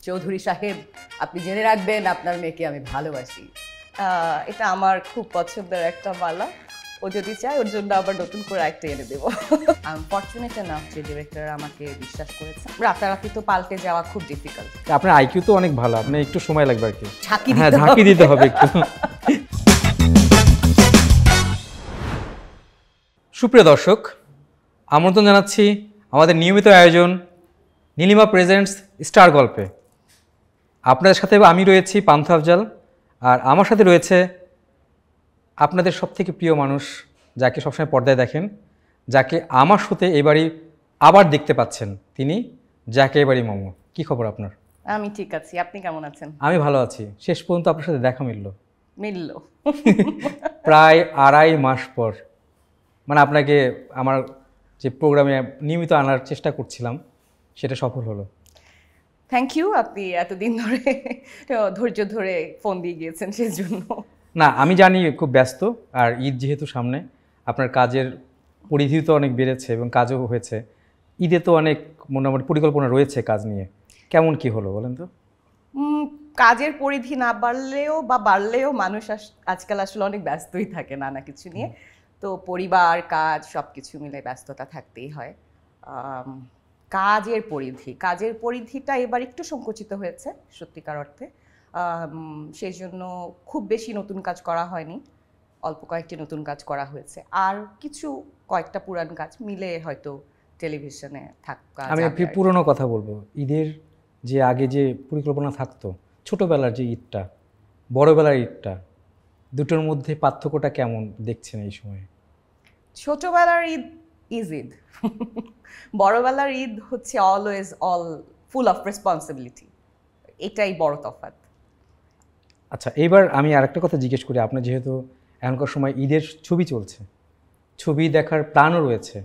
চৌধুরী সাহেব, আপনি জেনে রাখবেন আপনার মেয়েকে আমি ভালোবাসি। এটা আমার খুব পছন্দের একটা মালা। ও যদি চায় ওর জন্য আবার নতুন করে একটা এনে দেবো। আমি ফরচুনেট না যে ডিরেক্টর আমাকে বিশ্বাস করেছে। রাতারাতি তো পাল্টে যাওয়া খুব ডিফিকাল্ট। আপনার আইকিউ তো অনেক ভালো, আপনার একটু সময় লাগবে আর কি। ঝাঁকি হ্যাঁ, দিতে ঝাঁকি দিতে হবে একটু। সুপ্রিয় দর্শক, আমন্ত্রণ জানাচ্ছি আমাদের নিয়মিত আয়োজন নীলিমা প্রেজেন্টস স্টার গল্পে। আপনাদের সাথে আমি রয়েছি পান্থ আফজাল, আর আমার সাথে রয়েছে আপনাদের সবথেকে প্রিয় মানুষ, যাকে সবসময় পর্দায় দেখেন, যাকে আমার সাথে এবারই আবার দেখতে পাচ্ছেন, তিনি যাকে এবারই মোমো। কি খবর আপনার? আমি ঠিক আছি, আপনি কেমন আছেন? আমি ভালো আছি। শেষ পর্যন্ত আপনার সাথে দেখা মিলল, মিলল। প্রায় 2.5 মাস পর। মানে আপনাকে আমার যে প্রোগ্রামে নিয়মিত আনার চেষ্টা করছিলাম সেটা সফল হলো। থ্যাংক ইউ, আপনি এতদিন ধরে ধৈর্য ধরে ফোন দিয়ে গিয়েছেন সেজন্য। না, আমি জানি খুব ব্যস্ত, আর ঈদ যেহেতু সামনে, আপনার কাজের পরিধি তো অনেক বেড়েছে এবং কাজও হয়েছে। ঈদে তো অনেক মোটামুটি পরিকল্পনা রয়েছে কাজ নিয়ে। কেমন কি হলো বলেন তো? কাজের পরিধি না বাড়লেও বা বাড়লেও মানুষ আজকাল আসলে অনেক ব্যস্তই থাকে নানা কিছু নিয়ে। তো পরিবার, কাজ সব কিছু মিলে ব্যস্ততা থাকতেই হয়। কাজের পরিধিটা এবার একটু সংকুচিত হয়েছে সত্যিকার অর্থে। সেই জন্য খুব বেশি নতুন কাজ করা হয়নি, অল্প কয়েকটি নতুন কাজ করা হয়েছে, আর কয়েকটা পুরান কাজ মিলে হয়তো টেলিভিশনে থাকা। আমি পুরনো কথা বলবো, ঈদের যে আগে যে পরিকল্পনা থাকতো, ছোটোবেলার যে ঈদটা, বড়বেলার ঈদটা, দুটোর মধ্যে পার্থক্যটা কেমন দেখছেন এই সময়ে? ছোটবেলার ঈদ ঈদ, বড়বেলার ঈদ হচ্ছে অলওয়েজ ফুল অফ রেসপন্সিবিলিটি, এটাই বড় তফাৎ। আচ্ছা, এইবার আমি আরেকটা কথা জিজ্ঞেস করি। আপনার যেহেতু এখনকার সময় ঈদের ছবি চলছে, ছবি দেখার প্ল্যানও রয়েছে,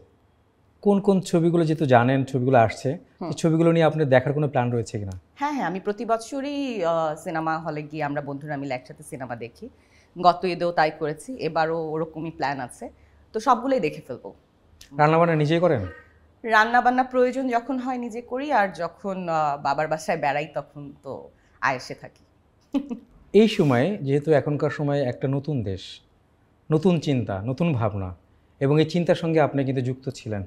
কোন কোন ছবিগুলো যেহেতু জানেন ছবিগুলো আসছে, এই ছবিগুলো নিয়ে আপনার দেখার কোনো প্ল্যান রয়েছে কিনা? হ্যাঁ, আমি প্রতি বছরই সিনেমা হলে গিয়ে আমরা বন্ধুরা মিলে একসাথে সিনেমা দেখি। গত ঈদেও তাই করেছি, এবারও ওরকমই প্ল্যান আছে। তো সবগুলোই দেখে ফেলবো। রান্নাবান্না নিজেই করেন? রান্না বান্না প্রয়োজন যখন হয় নিজে করি, আর যখন বাবার বাসায় বেড়াই তখন তো আয়েসে থাকি। এই সময়ে যেহেতু এখনকার সময়ে একটা নতুন দেশ, নতুন চিন্তা, নতুন ভাবনা, এবং এই চিন্তার সঙ্গে আপনি কিন্তু যুক্ত ছিলেন,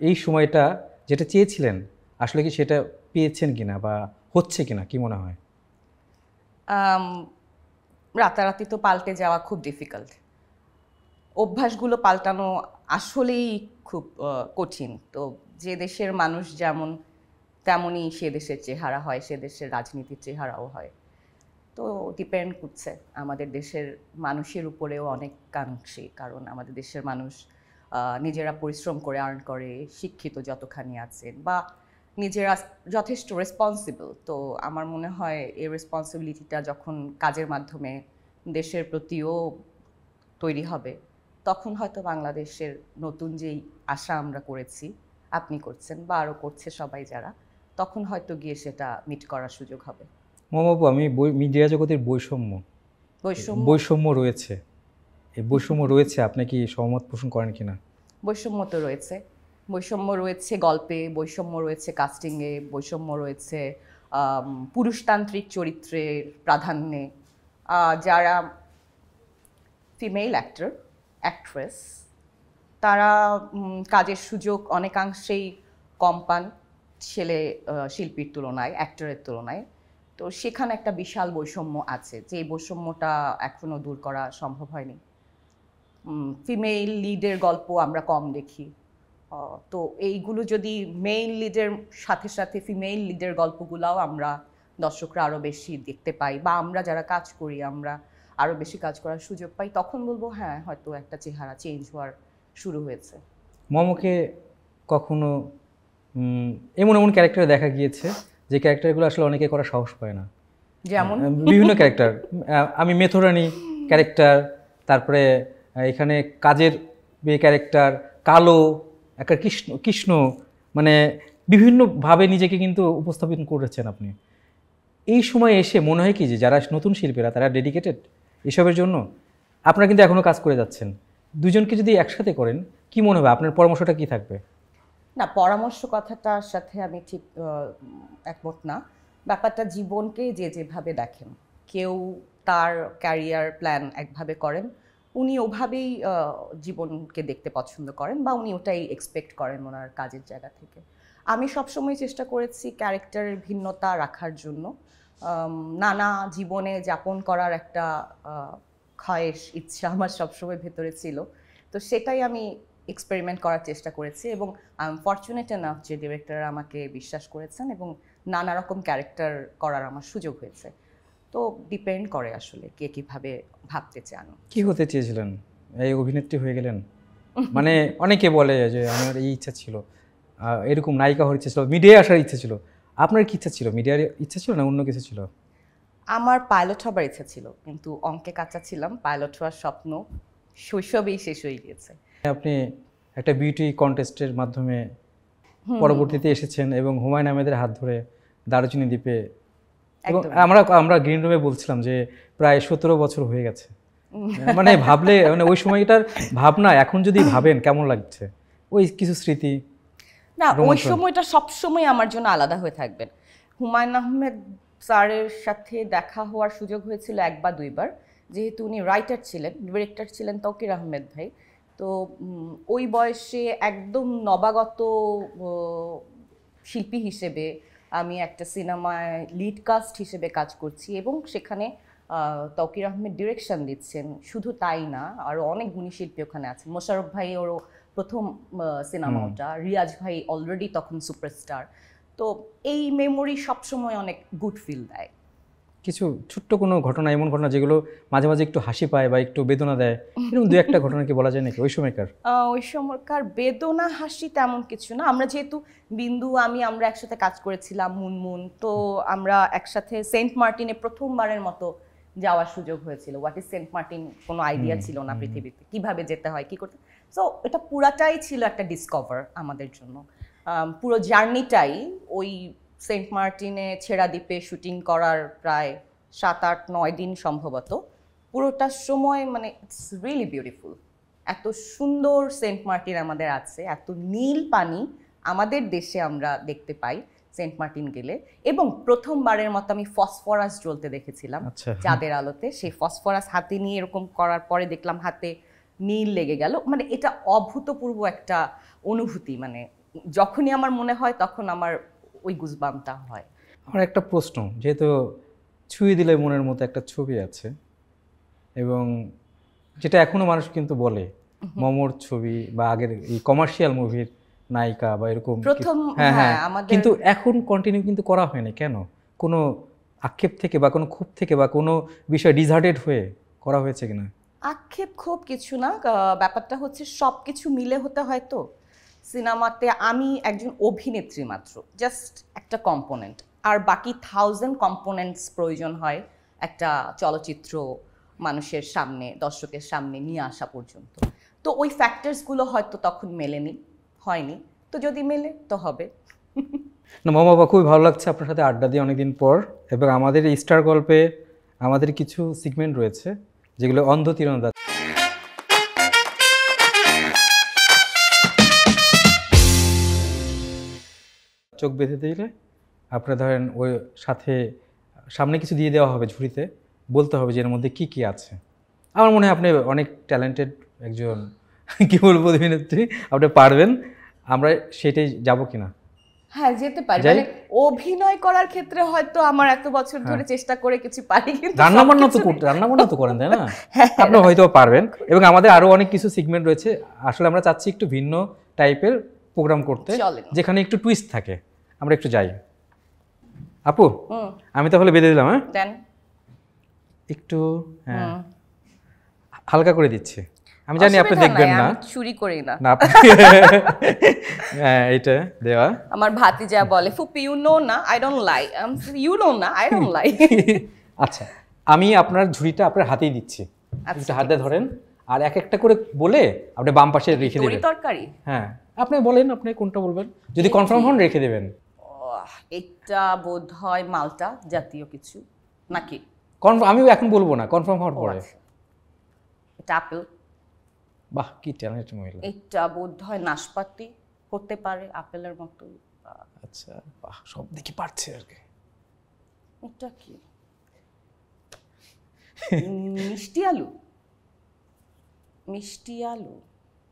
এই সময়টা যেটা চেয়েছিলেন আসলে কি সেটা পেয়েছেন কিনা বা হচ্ছে কিনা, কি মনে হয়? রাতারাতি তো পাল্টে যাওয়া খুব ডিফিকাল্ট। অভ্যাসগুলো পাল্টানো আসলেই খুব কঠিন। তো যে দেশের মানুষ যেমন, তেমনই সে দেশের চেহারা হয়, সে দেশের রাজনীতির চেহারাও হয়। তো ডিপেন্ড করছে আমাদের দেশের মানুষের উপরেও অনেকাংশে, কারণ আমাদের দেশের মানুষ নিজেরা পরিশ্রম করে আর্ন করে, শিক্ষিত যতখানি আছেন, বা নিজেরা যথেষ্ট রেসপন্সিবল। তো আমার মনে হয় এই রেসপন্সিবিলিটিটা যখন কাজের মাধ্যমে দেশের প্রতিও তৈরি হবে, তখন হয়তো বাংলাদেশের নতুন যেই আশা আমরা করেছি, আপনি করছেন বা আরও করছে সবাই যারা, তখন হয়তো গিয়ে সেটা মিট করার সুযোগ হবে। মমবাবু, আমি মিডিয়া জগতের বৈষম্য রয়েছে, এই বৈষম্য রয়েছে, আপনি কি সহমত পোষণ করেন কিনা? বৈষম্য তো রয়েছে, বৈষম্য রয়েছে গল্পে, বৈষম্য রয়েছে কাস্টিংয়ে, বৈষম্য রয়েছে পুরুষতান্ত্রিক চরিত্রের প্রাধান্যে। যারা ফিমেল অ্যাক্ট্রেস, তারা কাজের সুযোগ অনেকাংশেই কম পান ছেলে শিল্পীর তুলনায়, অ্যাক্টরের তুলনায়। তো সেখানে একটা বিশাল বৈষম্য আছে, যে বৈষম্যটা এখনও দূর করা সম্ভব হয়নি। ফিমেল লিডের গল্প আমরা কম দেখি। তো এইগুলো যদি মেইল লিডের সাথে সাথে ফিমেল লিডের গল্পগুলোও আমরা দর্শকরা আরও বেশি দেখতে পাই, বা আমরা যারা কাজ করি আমরা আরও বেশি কাজ করার সুযোগ পাই, তখন বলবো হ্যাঁ, হয়তো একটা চেহারা চেঞ্জ হওয়ার শুরু হয়েছে। মমকে কখনো এমন এমন ক্যারেক্টার দেখা গিয়েছে যে ক্যারেক্টারগুলো আসলে অনেকে করার সাহস পায় না, যেমন বিভিন্ন ক্যারেক্টার। আমি মেথরানি ক্যারেক্টার, তারপরে এখানে কাজের মেয়ে ক্যারেক্টার, কালো একটা কৃষ্ণ, মানে বিভিন্নভাবে নিজেকে কিন্তু উপস্থাপন করেছেন আপনি। এই সময় এসে মনে হয় কি যে যারা নতুন শিল্পীরা তারা ডেডিকেটেড এসবের জন্য, আপনারা কিন্তু এখনও কাজ করে যাচ্ছেন, দুজনকে যদি একসাথে করেন কি মনে হবে, আপনার পরামর্শটা কি থাকবে? না, পরামর্শ কথাটার সাথে আমি ঠিক একমত না। ব্যাপারটা জীবনকে যে যেভাবে দেখেন, কেউ তার ক্যারিয়ার প্ল্যান একভাবে করেন, উনি ওভাবেই জীবনকে দেখতে পছন্দ করেন বা উনি ওটাই এক্সপেক্ট করেন ওনার কাজের জায়গা থেকে। আমি সবসময় চেষ্টা করেছি ক্যারেক্টারের ভিন্নতা রাখার জন্য। নানা জীবনে যাপন করার একটা খয়েশ, ইচ্ছা আমার সবসময় ভেতরে ছিল। তো সেটাই আমি এক্সপেরিমেন্ট করার চেষ্টা করেছি এবং আই এম ফরচুনেট এনাফ যে ডিরেক্টর আমাকে বিশ্বাস করেছেন এবং নানা রকম ক্যারেক্টার করার আমার সুযোগ হয়েছে। তো ডিপেন্ড করে আসলে কে কীভাবে ভাবতে চান। কি হতে চেয়েছিলেন? এই অভিনেত্রী হয়ে গেলেন? মানে অনেকে বলে যে আমার এই ইচ্ছা ছিল, এরকম নায়িকা হওয়ার ইচ্ছা ছিল, মিডিয়ায় আসার ইচ্ছা ছিল। আপনার কি ইচ্ছা ছিল? মিডিয়ার ইচ্ছা ছিল না অন্য কিছু ছিল? আমার পাইলট হবার ইচ্ছা ছিল, কিন্তু অঙ্কে কাঁচা ছিলাম। পাইলট হওয়ার স্বপ্ন শৈশবেই শেষ হয়ে গিয়েছে। আপনি একটা বিউটি কন্টেস্টের মাধ্যমে পরবর্তীতে এসেছেন এবং হুমায়ুন আহমেদের হাত ধরে দারুচিনি দ্বীপে, এবং আমরা গ্রিন রুমে বলছিলাম যে প্রায় 17 বছর হয়ে গেছে। মানে ভাবলে, মানে ওই সময়টার ভাবনা এখন যদি ভাবেন কেমন লাগছে? ওই কিছু স্মৃতি। না, ওই সময়টা সবসময় আমার জন্য আলাদা হয়ে থাকবেন। হুমায়ুন আহমেদ স্যারের সাথে দেখা হওয়ার সুযোগ হয়েছিল 1 বা 2 বার, যেহেতু উনি রাইটার ছিলেন, ডিরেক্টর ছিলেন তৌকির আহমেদ ভাই। তো ওই বয়সে একদম নবাগত শিল্পী হিসেবে আমি একটা সিনেমায় লিড কাস্ট হিসেবে কাজ করছি এবং সেখানে তৌকির আহমেদ ডিরেকশন দিচ্ছেন। শুধু তাই না, আরও অনেক গুণী শিল্পী ওখানে আছেন। মোশাররফ ভাই ওরও প্রথম সিনেমা ওটা, রিয়াজ ভাই অলরেডি তখন সুপারস্টার। তো এই মেমোরি সবসময় অনেক গুড ফিল দেয়। কিছু ছোট্ট কোনো ঘটনা, এমন ঘটনা যেগুলো মাঝে মাঝে একটু হাসি পায় বা একটু বেদনা দেয়, এরকম 2-1টা ঘটনা কি বলা যায় নাকি ওই সময়কার? ওই সময়কার বেদনা হাসি তেমন কিছু না। আমরা যেহেতু বিন্দু আমরা একসাথে কাজ করেছিলাম, মুনমুন, তো আমরা একসাথে সেন্ট মার্টিনে প্রথমবারের মতো যাওয়ার সুযোগ হয়েছিল। হোয়াট ইজ সেন্ট মার্টিন কোনো আইডিয়া ছিল না পৃথিবীতে, কিভাবে যেতে হয়, কি করতে। সো এটা পুরাটাই ছিল একটা ডিসকভার আমাদের জন্য। পুরো জার্নিটাই ওই সেন্ট মার্টিনে ছেড়া দ্বীপে শুটিং করার প্রায় 7-8-9 দিন সম্ভবত। পুরোটা সময় মানে ইটস রিয়েলি বিউটিফুল। এত সুন্দর সেন্ট মার্টিন আমাদের আছে, এত নীল পানি আমাদের দেশে আমরা দেখতে পাই সেন্ট মার্টিন গেলে। এবং প্রথমবারের মতো আমি ফসফরাস জ্বলতে দেখেছিলাম চাঁদের আলোতে। সেই ফসফরাস হাতে নিয়ে এরকম করার পরে দেখলাম হাতে নীল লেগে গেল। মানে এটা অভূতপূর্ব একটা অনুভূতি। মানে যখনই আমার মনে হয় তখন আমার ওই গুজবামটা হয়। আমার একটা প্রশ্ন, যেহেতু ছুঁয়ে দিলে মনের মতো একটা ছবি আছে এবং যেটা এখনো মানুষ কিন্তু বলে মমর ছবি বা আগের এই কমার্শিয়াল মুভির নায়িকা বা এরকম প্রথম, হ্যাঁ, কিন্তু এখন কন্টিনিউ কিন্তু করা হয়নি কেন? কোনো আক্ষেপ থেকে বা কোনো ক্ষোভ থেকে বা কোনো বিষয় ডিজার্টেড হয়ে করা হয়েছে কিনা? আক্ষেপ ক্ষোভ কিছু না, ব্যাপারটা হচ্ছে সব কিছু মিলে হতে হয়তো সিনেমাতে আমি একজন অভিনেত্রী মাত্র, জাস্ট একটা কম্পোনেন্ট, আর বাকি 1000 কম্পোনেন্টস প্রয়োজন হয় একটা চলচ্চিত্র মানুষের সামনে, দর্শকের সামনে নিয়ে আসা পর্যন্ত। তো ওই ফ্যাক্টরসগুলো হয়তো তখন হয়নি। তো যদি মেলে তো হবে। না মামা বাবা, খুবই ভালো লাগছে আপনার সাথে আড্ডা দিয়ে অনেকদিন পর। এবং আমাদের এই স্টার গল্পে আমাদের কিছু সিগমেন্ট রয়েছে যেগুলো অন্ধ তীরন্দাজ। চোখ বেঁধে দিলে আপনার ধরেন ওই সামনে কিছু দিয়ে দেওয়া হবে ঝুড়িতে, বলতে হবে যে এর মধ্যে কি কি আছে। আমার মনে হয় আপনি অনেক ট্যালেন্টেড একজন কি বলবো অভিনেত্রী, আপনি পারবেন। আমরা সেটাই যাব কিনা? হ্যাঁ, যেতে পারি। মানে অভিনয় করার ক্ষেত্রে হয়তো আমার এত বছর ধরে চেষ্টা করে কিছু পারি, কিন্তু রান্নাবান্না তো করেন তাই না? আপনি হয়তো পারবেন। এবং আমাদের আরো অনেক কিছু সিগমেন্ট রয়েছে। আসলে আমরা চাচ্ছি একটু ভিন্ন টাইপের প্রোগ্রাম করতে, যেখানে একটু টুইস্ট থাকে। আমরা একটু যাই। আপু, আমি তাহলে বেঁধে দিলাম। হ্যাঁ, একটু হালকা করে দিচ্ছি। আমি জানি আপনি দেখবেন না, চুরি করি না। হ্যাঁ, এটা দেওয়া। আমার ভাতিজা বলে, ফুপি ইউ নো না I don't lie, you know না আই ডোন্ট লাই। আচ্ছা, আমি আপনার ঝুড়িটা আপনার হাতেই দিচ্ছি, একটু হাতে ধরেন আর এক একটা করে বলে আপনি বাম পাশে রেখে দেবেন। তরকারি? হ্যাঁ, আপনি বলেন আপনি কোনটা বলবেন, যদি কনফার্ম হন রেখে দেবেন। এটা বোধ হয় মালটা জাতীয় কিছু নাকি? আমি এখন বলবো না, কনফার্ম হওয়ার পরে। এটা আপেল? বাহ, কি ট্যালেন্টেড মহিলা। এটা বোধ হয় নাশপাতি হতে পারে আপেলের মতো। আচ্ছা, বাহ, সব দেখি পারছে আর কি। এটা কি? মিষ্টি আলু, মিষ্টি আলু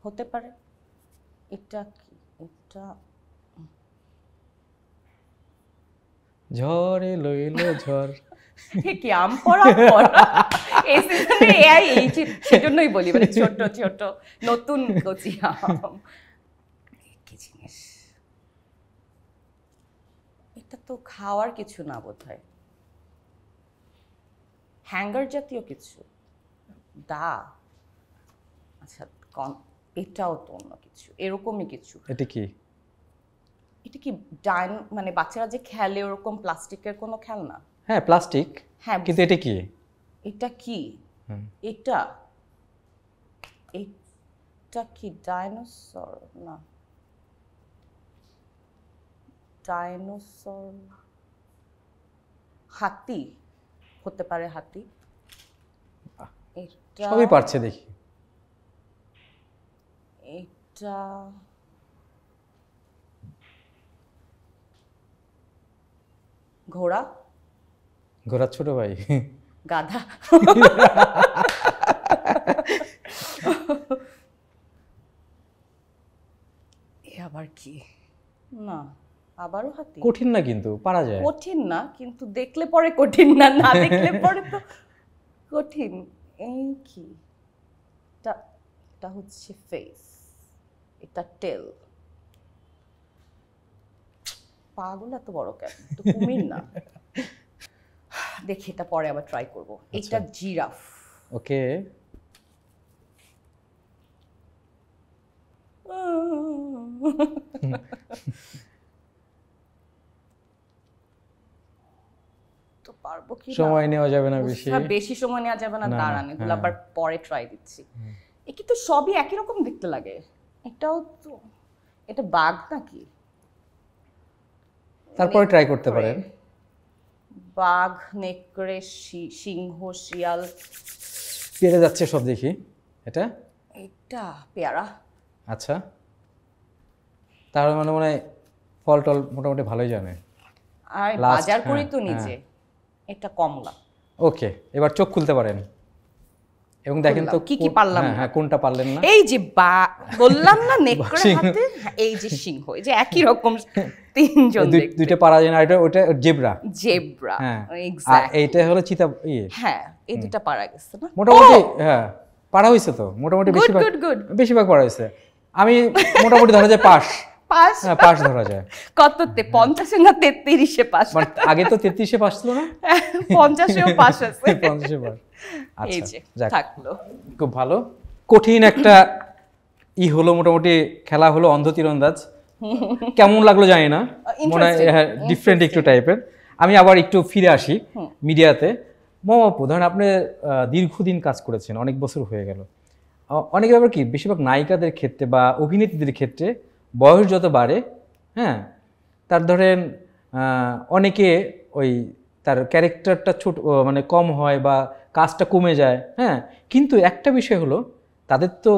হতে পারে। এটা কি? এটা ঝড় এলো এলো ঝড়। কি আম পড়া পড়া এই সিজনে এআই এই সেজন্যই বলি, মানে ছোট ছোট নতুন কচি আম। কি জিনিস এটা? তো খাওয়ার কিছু না বোধহয়, হ্যাঙ্গার জাতীয় কিছু। দা, আচ্ছা এটাও তো অন্য কিছু, এরকমই কিছু। এটা কি? এটা কি মানে বাচ্চারা যে খেলে ওরকম প্লাস্টিকের কোনো খেলনা? হ্যাঁ প্লাস্টিক। হ্যাঁ, কিন্তু এটা কি? এটা কি? এটা এটা কি ডাইনোসর? না, ডাইনোসর। হাতি হতে পারে, হাতি। এটা সবই পারছে দেখি। এটা ঘোড়া, ঘোড়ার ছোট ভাই। গাধা। এ আবার কি? না, আবারও হাতি। কঠিন না কিন্তু, পারা যায়। কঠিন না কিন্তু দেখলে পরে কঠিন না, না দেখলে পরে তো কঠিন। এই কি? এটা হচ্ছে ফেস, এটা টেল। পাগুলো এত বড় কেন? তো কুমির না। দেখি এটা পরে আবার ট্রাই করব। এটা জিরাফ। ওকে, তো পারবো কি? সময় নেওয়া যাবে না বেশি। বেশি সময় নেওয়া যাবে না, না, দাঁড়ান এগুলো হ্যাঁ। আবার পরে ট্রাই দিচ্ছি। এ কিন্তু সবই একই রকম দেখতে লাগে। এটাও তো, এটা বাঘ নাকি? তারপরে ট্রাই করতে পারেন। বাঘ, নেকড়ে, সিংহ, শিয়াল। পেরে যাচ্ছে সব দেখি। এটা এটা পেয়ারা। আচ্ছা, তার মানে মনে হয় ফল টল মোটামুটি ভালোই জানে। আর Last, বাজার করি তো হ্যাঁ, নিজে। এটা কমলা। ওকে, এবার চোখ খুলতে পারেন এবং দেখেন তো কি কি পারলাম না। হ্যাঁ, কোনটা পারলেন না। এই যে বললাম না নেকড়ে সিংহ। হাতে, এই যে সিংহ, এই যে একই রকম তিনজন দেখতে। দুইটা পারা যায় না, এটা ওটা জেব্রা। জেব্রা, হ্যাঁ, আর এক্স্যাক্টলি। এইটা হলো চিতা। হ্যাঁ, এই দুটো পারা গেছে না? মোটামুটি হ্যাঁ পারা হয়েছে তো, মোটামুটি Good, বেশিরভাগ good, good. বেশিরভাগ পারা হয়েছে। আমি মোটামুটি ধরা যায় পাস। পাস। হ্যাঁ, পাস ধরা যায়। কততে? 50-এ না 33-এ পাস? মানে আগে তো 33-এ পাস ছিল না? 50-এও পাস আছে। 50-এ পাস। এই আচ্ছা, যে যাক, থাকলো। খুব ভালো। কঠিন একটা হলো, মোটামুটি খেলা হলো অন্ধ তীরন্দাজ। কেমন লাগলো জানি না, মনে হয় হ্যাঁ ডিফারেন্ট একটু টাইপের। আমি আবার একটু ফিরে আসি মিডিয়াতে। মমাপু, ধরেন আপনি দীর্ঘদিন কাজ করেছেন, অনেক বছর হয়ে গেল। অনেকে আবার কি, বেশিরভাগ নায়িকাদের ক্ষেত্রে বা অভিনেত্রীদের ক্ষেত্রে বয়স যত বাড়ে, হ্যাঁ, তার ধরেন অনেকে ওই তার ক্যারেক্টারটা ছোট মানে কম হয় বা কাজটা কমে যায়, হ্যাঁ। কিন্তু একটা বিষয় হলো, তাদের তো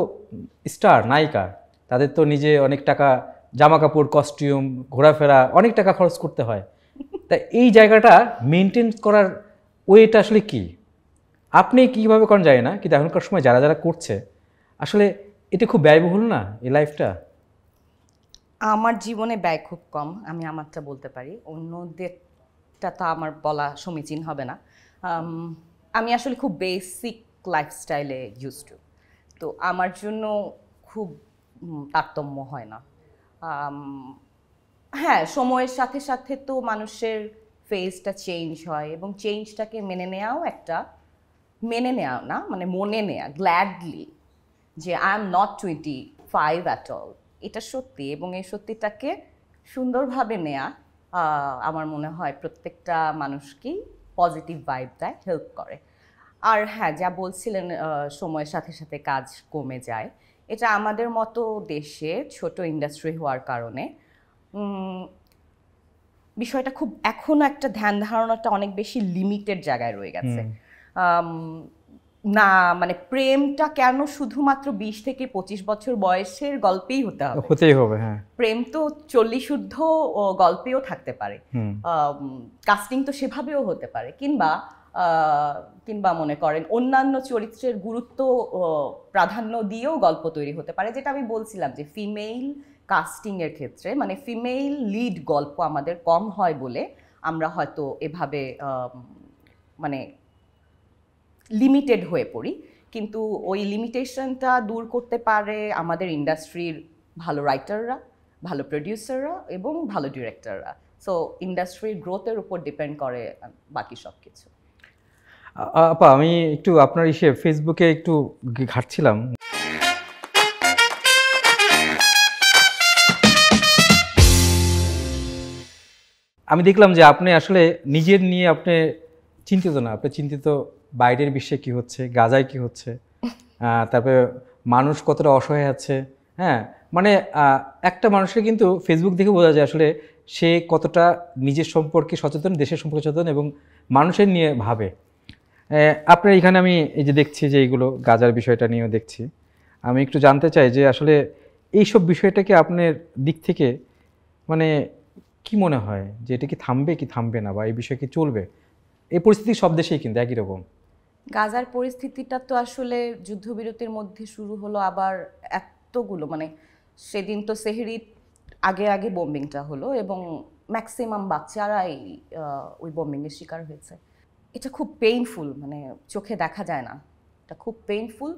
স্টার নায়িকা, তাদের তো নিজে অনেক টাকা, জামা কাপড়, কস্টিউম, ঘোরাফেরা, অনেক টাকা খরচ করতে হয়। তা এই জায়গাটা মেনটেন করার ওয়েটা আসলে কি? আপনি কীভাবে করেন জানি না, কিন্তু এখনকার সময় যারা যারা করছে আসলে এটা খুব ব্যয়বহুল না এই লাইফটা? আমার জীবনে ব্যয় খুব কম, আমি আমারটা বলতে পারি। অন্যদেরটা তো আমার বলা সমীচীন হবে না। আমি আসলে খুব বেসিক লাইফস্টাইলে ইউজ টু, তো আমার জন্য খুব তারতম্য হয় না। হ্যাঁ, সময়ের সাথে সাথে তো মানুষের ফেসটা চেঞ্জ হয়, এবং চেঞ্জটাকে মেনে নেওয়াও একটা, মেনে নেওয়া না মানে মনে নেওয়া গ্ল্যাডলি, যে I am not 25 at all, এটা সত্যি। এবং এই সত্যিটাকে সুন্দরভাবে নেয়া আমার মনে হয় প্রত্যেকটা মানুষকেই পজিটিভ ভাইব দেয়, হেল্প করে। আর হ্যাঁ, যা বলছিলেন সময়ের সাথে সাথে কাজ কমে যায়, এটা আমাদের মতো দেশে ছোট ইন্ডাস্ট্রি হওয়ার কারণে বিষয়টা খুব এখনও একটা ধ্যান ধারণাটা অনেক বেশি লিমিটেড জায়গায় রয়ে গেছে। না মানে প্রেমটা কেন শুধুমাত্র 20 থেকে 25 বছর বয়সের গল্পেই হতেই হবে। হ্যাঁ, প্রেম তো 40 ঊর্ধ্ব গল্পেও থাকতে পারে, কাস্টিং তো সেভাবেও হতে পারে, কিংবা মনে করেন অন্যান্য চরিত্রের গুরুত্ব প্রাধান্য দিয়েও গল্প তৈরি হতে পারে। যেটা আমি বলছিলাম যে ফিমেল কাস্টিং এর ক্ষেত্রে মানে ফিমেল লিড গল্প আমাদের কম হয় বলে আমরা হয়তো এভাবে মানে লিমিটেড হয়ে পড়ি, কিন্তু ওই লিমিটেশনটা দূর করতে পারে আমাদের ইন্ডাস্ট্রির ভালো রাইটাররা, ভালো প্রডিউসাররা এবং ভালো ডিরেক্টররা। সো ইন্ডাস্ট্রির গ্রোথের উপর ডিপেন্ড করে বাকি সব কিছু। আপা আমি একটু আপনার ফেসবুকে একটু ঘাটছিলাম, আমি দেখলাম যে আপনি আসলে নিজের নিয়ে আপনি চিন্তিত না, আপনি চিন্তিত বাইরের বিশ্বে কি হচ্ছে, গাজায় কি হচ্ছে, তারপরে মানুষ কতটা অসহায় আছে। হ্যাঁ, মানে একটা মানুষের কিন্তু ফেসবুক দেখে বোঝা যায় আসলে সে কতটা নিজের সম্পর্কে সচেতন, দেশের সম্পর্কে সচেতন এবং মানুষের নিয়ে ভাবে। আপনার এখানে আমি এই যে দেখছি যে এইগুলো গাজার বিষয়টা নিয়েও দেখছি, আমি একটু জানতে চাই যে আসলে এইসব বিষয়টাকে আপনার দিক থেকে মানে কি মনে হয় যে এটা কি থামবে কি থামবে না, বা এই বিষয় কি চলবে? এই পরিস্থিতি সব দেশেই কিন্তু একই রকম। গাজার পরিস্থিতিটা তো আসলে যুদ্ধবিরতির মধ্যে শুরু হলো, আবার এতগুলো মানে সেদিন তো সেহরির আগে আগে বোম্বিংটা হলো এবং ম্যাক্সিমাম বাচ্চারাই ওই বোম্বিংয়ের শিকার হয়েছে। এটা খুব পেইনফুল, মানে চোখে দেখা যায় না, এটা খুব পেইনফুল।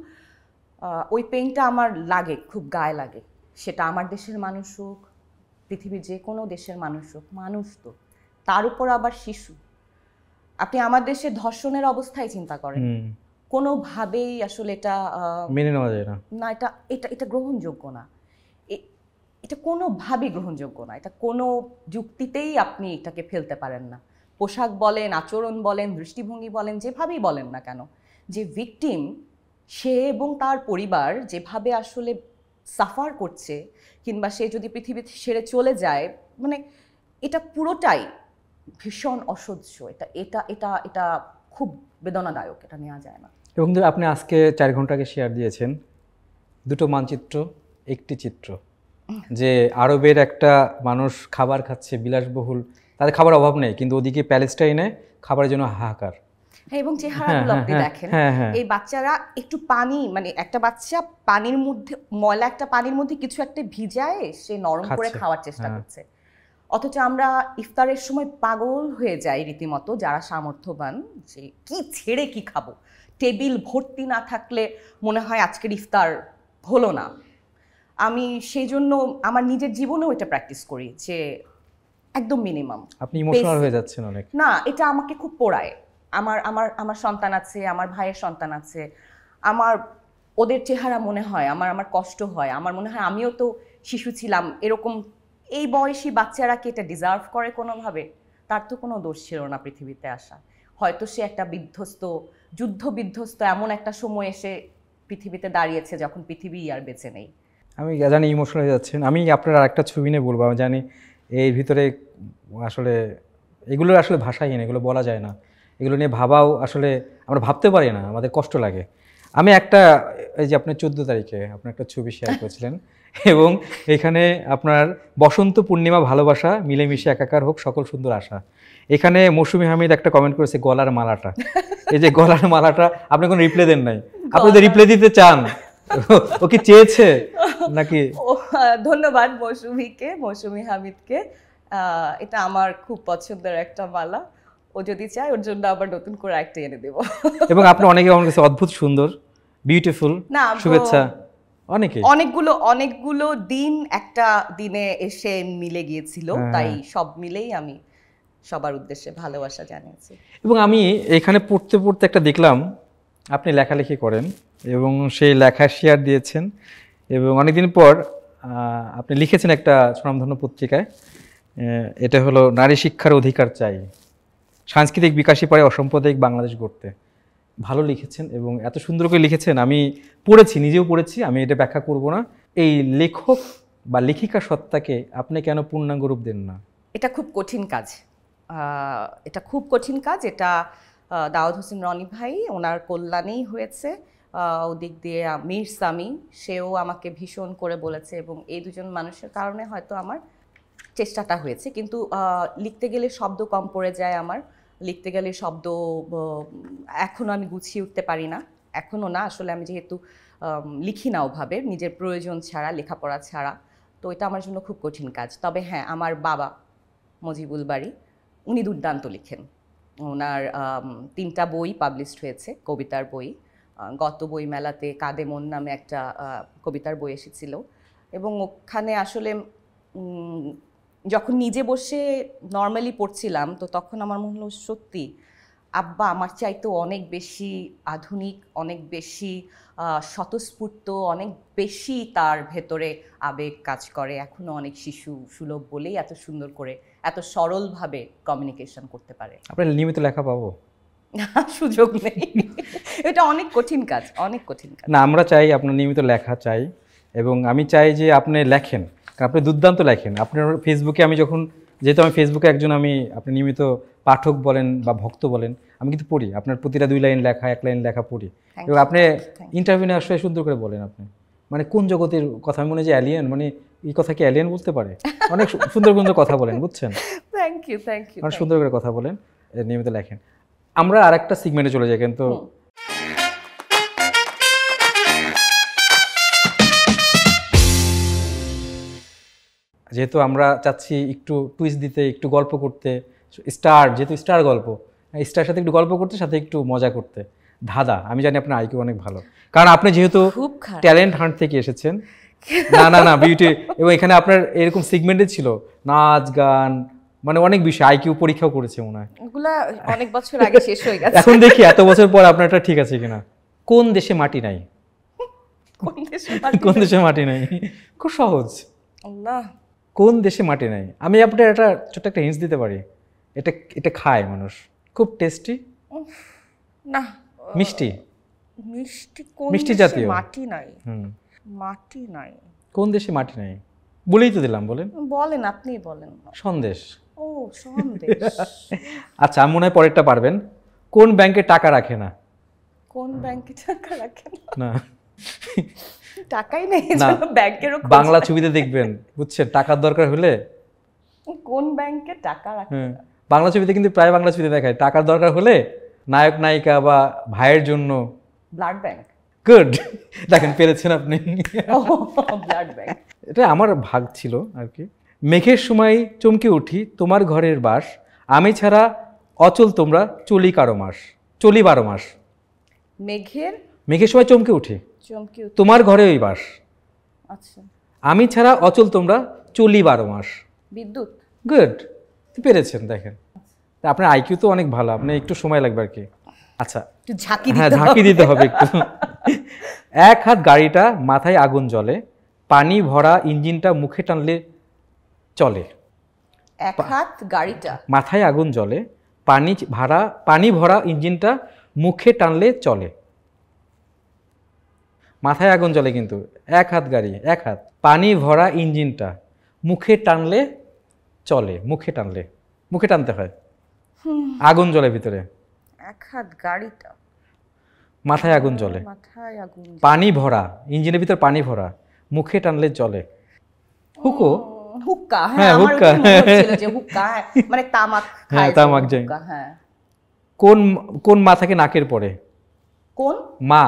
ওই পেইনটা আমার লাগে, খুব গায়ে লাগে, সেটা আমার দেশের মানুষ হোক, পৃথিবীর যে কোনো দেশের মানুষ হোক, মানুষ তো, তার উপর আবার শিশু। আপনি আমার দেশে ধর্ষণের অবস্থায় চিন্তা করেন, কোনোভাবেই আসলে এটা মেনে নেওয়া যায় না। না, এটা এটা এটা গ্রহণযোগ্য না, এটা কোনোভাবেই গ্রহণযোগ্য না, এটা কোনো যুক্তিতেই আপনি এটাকে ফেলতে পারেন না। পোশাক বলেন, আচরণ বলেন, দৃষ্টিভঙ্গি বলেন, যেভাবেই বলেন না কেন, যে ভিকটিম সে এবং তার পরিবার যেভাবে আসলে সাফার করছে, কিংবা সে যদি পৃথিবী ছেড়ে চলে যায়, মানে এটা পুরোটাই ভীষণ অসহ্য। এটা এটা এটা এটা খুব বেদনাদায়ক, এটা নেওয়া যায় না। এবং আপনি আজকে 4 ঘন্টাকে শেয়ার দিয়েছেন, দুটো মানচিত্র, একটি চিত্র, যে আরবের একটা মানুষ খাবার খাচ্ছে বিলাসবহুল, তাদের খাবার অভাব নেই, কিন্তু ওদিকে প্যালেস্টাইনে খাবারের জন্য হাহাকার। হ্যাঁ, এবং চেহারাগুলো আপনি দেখেন, এই বাচ্চারা একটু পানি, মানে একটা বাচ্চা পানির মধ্যে, ময়লা একটা পানির মধ্যে কিছু একটা ভিজায় সে নরম করে খাওয়ার চেষ্টা করছে, অথচ আমরা ইফতারের সময় পাগল হয়ে যাই রীতিমতো, যারা সামর্থ্যবান, যে কি ছেড়ে কি খাবো, টেবিল ভর্তি না থাকলে মনে হয় আজকের ইফতার হলো না। আমি সেই জন্য আমার নিজের জীবনেও এটা প্র্যাকটিস করি যে একদম মিনিমাম। আপনি ইমোশনাল হয়ে যাচ্ছেন অনেক। না, এটা আমাকে খুব পোড়ায়। আমার আমার আমার সন্তান আছে, আমার ভাইয়ের সন্তান আছে, আমার ওদের চেহারা মনে হয়, আমার কষ্ট হয়, আমার মনে হয় আমিও তো শিশু ছিলাম এরকম। এই বয়সী বাচ্চারা কি এটা ডিজার্ভ করে কোনোভাবে? তার তো কোনো দোষ ছিল না পৃথিবীতে আসা, হয়তো সে একটা বিধ্বস্ত, যুদ্ধ বিধ্বস্ত এমন একটা সময় এসে পৃথিবীতে দাঁড়িয়েছে যখন পৃথিবী আর বেঁচে নেই। আমি জানি ইমোশনাল হয়ে যাচ্ছেন। আমি আপনার আরেকটা ছবি নিয়ে বলবো, আমি জানি এর ভিতরে আসলে এগুলো আসলে ভাষাহীন, এগুলো বলা যায় না, এগুলো নিয়ে ভাবাও আসলে আমরা ভাবতে পারি না, আমাদের কষ্ট লাগে। আমি একটা, এই যে আপনি 14 তারিখে আপনার একটা ছবি শেয়ার করেছিলেন এবং এখানে আপনার বসন্ত পূর্ণিমা ভালোবাসা মিলেমিশে একাকার হোক সকল সুন্দর আশা, এখানে মৌসুমী হামিদ একটা কমেন্ট করেছে গলার মালাটা। এই যে গলার মালাটা, আপনি কোনো রিপ্লাই দেন নাই, আপনি তো রিপ্লাই দিতে চান, ও কি চেয়েছে নাকি? ধন্যবাদ মৌসুমীকে, মৌসুমী হামিদকে, এটা আমার খুব পছন্দের একটা মালা, ও যদি চায় ওর জন্য আবার নতুন করে একটা এনে দেব। এবং আপনি অনেকে আমার কাছে অদ্ভুত সুন্দর, বিউটিফুল, শুভেচ্ছা অনেকগুলো দিন একটা দিনে এসে মিলে গিয়েছিল, তাই সব মিলেই আমি সবার উদ্দেশ্যে ভালোবাসা জানিয়েছি। এবং আমি এখানে পড়তে পড়তে একটা দেখলাম আপনি লেখালেখি করেন এবং সেই লেখা শেয়ার দিয়েছেন, এবং অনেকদিন পর আপনি লিখেছেন একটা স্বনামধন্য পত্রিকায়, এটা হলো নারী শিক্ষার অধিকার চাই, সাংস্কৃতিক বিকাশই পারে অসাম্প্রদায়িক বাংলাদেশ গড়তে। ভালো লিখেছেন এবং এত সুন্দর করে লিখেছেন, আমি পড়েছি, নিজেও পড়েছি, আমি এটা ব্যাখ্যা করব না। এই লেখক বা লেখিকা সত্তাকে আপনি কেন পূর্ণাঙ্গ রূপ দেন না? এটা খুব কঠিন কাজ, এটা খুব কঠিন কাজ। এটা দাউদ হোসেন রনি ভাই, ওনার কল্যাণেই হয়েছে। ওদিক দিয়ে মীর সামি, সেও আমাকে ভীষণ করে বলেছে, এবং এই দুজন মানুষের কারণে হয়তো আমার চেষ্টাটা হয়েছে। কিন্তু লিখতে গেলে শব্দ কম পড়ে যায় আমার, লিখতে গেলে শব্দ এখনও আমি গুছিয়ে উঠতে পারি না, এখনও না আসলে। আমি যেহেতু লিখি না ওভাবে, নিজের প্রয়োজন ছাড়া, লেখাপড়া ছাড়া, তো এটা আমার জন্য খুব কঠিন কাজ। তবে হ্যাঁ, আমার বাবা মজিবুল বাড়ি, উনি দুর্দান্ত লিখেন। ওনার 3টা বই পাবলিশড হয়েছে, কবিতার বই। গত বই মেলাতে কাঁদে মন নামে একটা কবিতার বই এসেছিল, এবং ওখানে আসলে যখন নিজে বসে নর্মালি পড়ছিলাম, তো তখন আমার মনে হলো সত্যি আব্বা আমার চাইতেও অনেক বেশি আধুনিক, অনেক বেশি স্বতঃস্ফূর্ত, অনেক বেশি তার ভেতরে আবেগ কাজ করে, এখনো অনেক শিশু সুলভ বলেই এত সুন্দর করে, এত সরলভাবে কমিউনিকেশন করতে পারে। আপনার নিয়মিত লেখা পাবো? সুযোগ নেই, এটা অনেক কঠিন কাজ, অনেক কঠিন কাজ। না, আমরা চাই আপনার নিয়মিত লেখা চাই, এবং আমি চাই যে আপনি লেখেন, কারণ আপনি দুর্দান্ত লেখেন। আপনার ফেসবুকে আমি যখন, যেহেতু আমি ফেসবুকে একজন, আমি আপনি নিয়মিত পাঠক বলেন বা ভক্ত বলেন, আমি কিন্তু পড়ি আপনার প্রতিটা 2 লাইন লেখা, 1 লাইন লেখা পড়ি। এবং আপনি ইন্টারভিউ নিয়ে আসলে সুন্দর করে বলেন, আপনি মানে কোন জগতের কথা, আমি মনে হয় যে অ্যালিয়েন, মানে এই কথা কি অ্যালিয়েন বলতে পারে? অনেক সুন্দর সুন্দর কথা বলেন, বুঝছেন? Thank you, thank you. অনেক সুন্দর করে কথা বলেন, নিয়মিত লেখেন। আমরা আরেকটা সেগমেন্টে চলে যাই, কিন্তু যেহেতু আমরা চাচ্ছি একটু টুইস্ট দিতে, একটু গল্প করতে, স্টার, যেহেতু স্টার গল্প, স্টার সাথে একটু গল্প করতে, সাথে একটু মজা করতে। ধাঁধা, আমি জানি আপনার আইকিউ অনেক ভালো, কারণ আপনি যেহেতু ট্যালেন্ট হান্ট থেকে এসেছেন। না না না, বিউটি, এবং এখানে আপনার এরকম সেগমেন্টে ছিল নাচ গান, মানে অনেক বিষয়, আইকিউ পরীক্ষাও করেছে মনে হয়। ওগুলা অনেক বছর আগে শেষ হয়ে গেছে। এখন দেখি এত বছর পর আপনারটা ঠিক আছে কিনা। কোন দেশে মাটি নাই? কোন দেশে মাটি নাই? খুব সহজ। আল্লাহ, কোন দেশে মাটি নাই? আমি আপনার একটা ছোট্ট একটা হিন্টস দিতে পারি। এটা এটা খায় মানুষ, খুব টেস্টি। না, মিষ্টি, মিষ্টি। কোন মিষ্টি দেশে জাতীয়। মাটি নাই? মাটি নাই, কোন দেশে মাটি নাই বলেই তো দিলাম, বলেন। বলেন, আপনিই বলেন। সন্দেশ। ও, সন্দেশ। আচ্ছা, আমি মনে হয় পরেরটা পারবেন। কোন ব্যাংকে টাকা রাখে না? কোন ব্যাংকে টাকা রাখেন? না, টাকাই নেই, না। ব্যাংকেরও বাংলা ছবিতে দেখবেন, বুঝছেন, টাকার দরকার হলে। কোন ব্যাংকে টাকা রাখেন? হ্যাঁ, বাংলা ছবিতে কিন্তু প্রায় বাংলা ছবিতে দেখায়, টাকার দরকার হলে নায়ক নায়িকা বা ভাইয়ের জন্য ব্লাড ব্যাংক। গুড, দেখেন পেরেছেন আপনি। ব্লাড ব্যাংক, এটা আমার ভাগ ছিল আর কি। মেঘের সময় চমকে উঠি তোমার ঘরের বাস, আমি ছাড়া অচল তোমরা চলি 12 মাস। চলি 12 মাস। মেঘের সময় চমকে উঠি চমকে উঠি তোমার ঘরে ওই বাস, আচ্ছা। আমি ছাড়া অচল তোমরা চলি 12 মাস। বিদ্যুৎ। গুড, পেরেছেন, দেখেন। আপনার আইকিউ তো অনেক ভালো, আপনি একটু সময় লাগবে আর কি। আচ্ছা, একটু ঝাঁকি হ্যাঁ, দিতে ঝাঁকি দিতে হবে একটু। এক হাত গাড়িটা, মাথায় আগুন জ্বলে, পানি ভরা ইঞ্জিনটা মুখে টানলে চলে। এক হাত গাড়িটা, মাথায় আগুন জ্বলে, পানি ভরা ইঞ্জিনটা মুখে টানলে চলে। মাথায় আগুন জ্বলে কিন্তু, এক হাত গাড়ি, এক হাত, পানি ভরা ইঞ্জিনটা মুখে টানলে চলে। মুখে টানলে, মুখে টানতে হয়, আগুন জ্বলে ভিতরে। এক হাত গাড়িটা, মাথায় আগুন জ্বলে, মাথায় আগুন, পানি ভরা, ইঞ্জিনের ভিতর পানি ভরা, মুখে টানলে চলে। হুকো, হুক্কা। হ্যাঁ, হ্যাঁ, আমার হুক্কা। মনে হচ্ছিল যে হুক্কা, মানে তামাক হ্যাঁ, খায়, তামাক যায়। হুক্কা, হ্যাঁ। কোন মা থাকে নাকের পরে? কোন মা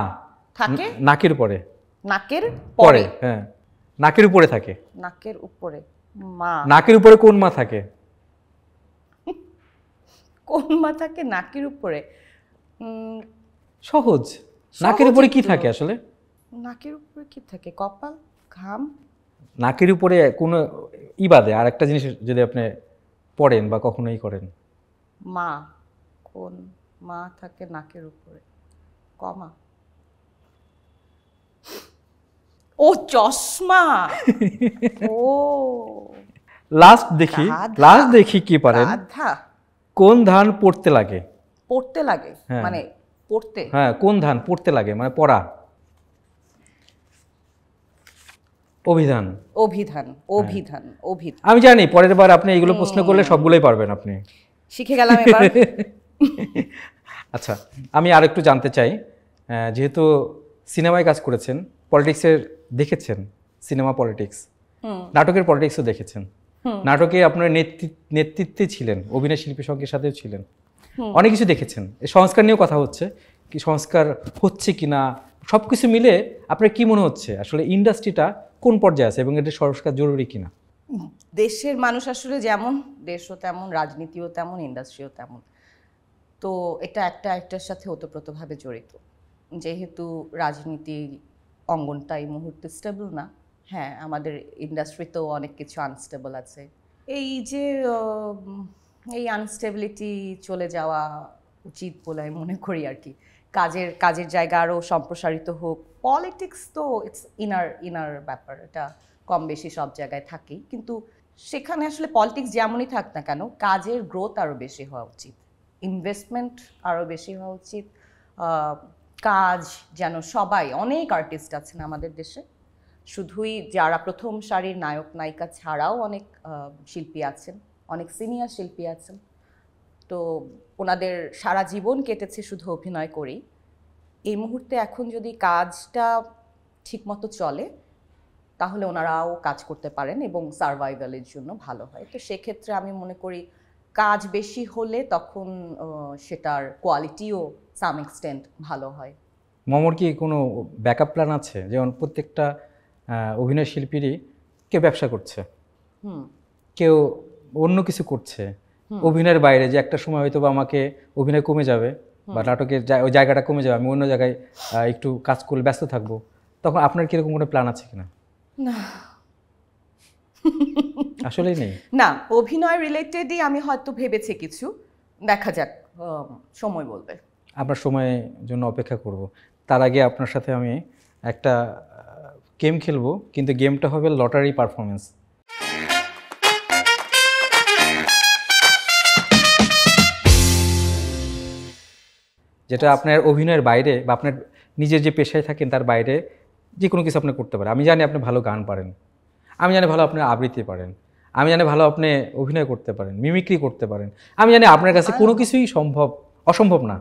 থাকে নাকের পরে? নাকের পরে, পরে? হ্যাঁ, নাকের উপরে থাকে। নাকের উপরে মা। নাকের উপরে কোন মা থাকে? কোন মা থাকে নাকের উপরে? সহজ। নাকের উপরে কি থাকে আসলে? নাকের উপরে কি থাকে? কপাল, ঘাম। নাকের উপরে কোনো ইবাদে আর একটা জিনিস যদি আপনি পড়েন বা কখনোই করেন। মা, কোন মা থাকে নাকের উপরে? কমা। ও, চশমা। ও, লাস্ট দেখি কি পারেন। গাধা। কোন ধান পড়তে লাগে? পড়তে লাগে হ্যাঁ। মানে পড়তে? হ্যাঁ, কোন ধান পড়তে লাগে মানে পড়া। অভিধান। অভিধান, অভিধান, অভিধান। আমি জানি পরের বার আপনি এইগুলো প্রশ্ন করলে সবগুলোই পারবেন আপনি। শিখে গেলাম এবার। আচ্ছা, আমি আর একটু জানতে চাই, যেহেতু সিনেমায় কাজ করেছেন, পলিটিক্সের দেখেছেন, সিনেমা পলিটিক্স, নাটকের পলিটিক্সও দেখেছেন, নাটকে আপনার নেতৃত্বে ছিলেন, অভিনয় শিল্পী সঙ্গের সাথেও ছিলেন, অনেক কিছু দেখেছেন। এই সংস্কার নিয়েও কথা হচ্ছে, কি সংস্কার হচ্ছে কিনা, সব কিছু মিলে আপনার কি মনে হচ্ছে আসলে ইন্ডাস্ট্রিটা কোন পর্যায়ে আছে এবং এটা সংস্কার জরুরি কিনা? দেশের মানুষ আসলে যেমন, দেশও তেমন, রাজনীতিও তেমন, ইন্ডাস্ট্রিও তেমন। তো এটা একটা একটার সাথে ওতপ্রোতভাবে জড়িত। যেহেতু রাজনীতি অঙ্গনটা এই মুহূর্তে স্টেবল না, হ্যাঁ আমাদের ইন্ডাস্ট্রিতেও অনেক কিছু আনস্টেবল আছে। এই যে এই আনস্টেবিলিটি চলে যাওয়া উচিত বলে আমি মনে করি আর কি। কাজের জায়গা আরও সম্প্রসারিত হোক। পলিটিক্স তো ইটস ইনার ব্যাপার, এটা কম বেশি সব জায়গায় থাকেই, কিন্তু সেখানে আসলে পলিটিক্স যেমনই থাক না কেন, কাজের গ্রোথ আরও বেশি হওয়া উচিত, ইনভেস্টমেন্ট আরও বেশি হওয়া উচিত। কাজ যেন সবাই, অনেক আর্টিস্ট আছেন আমাদের দেশে, শুধুই যারা প্রথম সারির নায়ক নায়িকা ছাড়াও অনেক শিল্পী আছেন, অনেক সিনিয়র শিল্পী আছেন। তো ওনাদের সারা জীবন কেটেছে শুধু অভিনয় করেই। এই মুহূর্তে এখন যদি কাজটা ঠিকমতো চলে তাহলে ওনারাও কাজ করতে পারেন এবং সার্ভাইভালের জন্য ভালো হয়। তো সেক্ষেত্রে আমি মনে করি কাজ বেশি হলে তখন সেটার কোয়ালিটিও সাম এক্সটেন্ট ভালো হয়। মমর কি কোনো ব্যাকআপ প্ল্যান আছে? যেমন প্রত্যেকটা অভিনয় শিল্পীরই কেউ ব্যবসা করছে, কেউ অন্য কিছু করছে অভিনয়ের বাইরে, যে একটা সময় হয়তো বা আমাকে অভিনয় কমে যাবে বা নাটকের ওই জায়গাটা কমে যাবে, আমি অন্য জায়গায় একটু কাজ করলে ব্যস্ত থাকবো, তখন আপনার কিরকম কোনো প্ল্যান আছে কিনা? না, আসলেই নেই। না, অভিনয় রিলেটেডই আমি হয়তো ভেবেছি কিছু, দেখা যাক, সময় বলবে। আপনার সময়ের জন্য অপেক্ষা করব। তার আগে আপনার সাথে আমি একটা গেম খেলবো, কিন্তু গেমটা হবে লটারি পারফরমেন্স। যেটা আপনার অভিনয়ের বাইরে বা আপনার নিজের যে পেশায় থাকেন তার বাইরে যে কোনো কিছু আপনি করতে পারেন। আমি জানি আপনি ভালো গান পারেন, আমি জানি ভালো আপনি আবৃত্তি পারেন, আমি জানি ভালো আপনি অভিনয় করতে পারেন, মিমিক্রি করতে পারেন, আমি জানি আপনার কাছে কোনো কিছুই অসম্ভব না।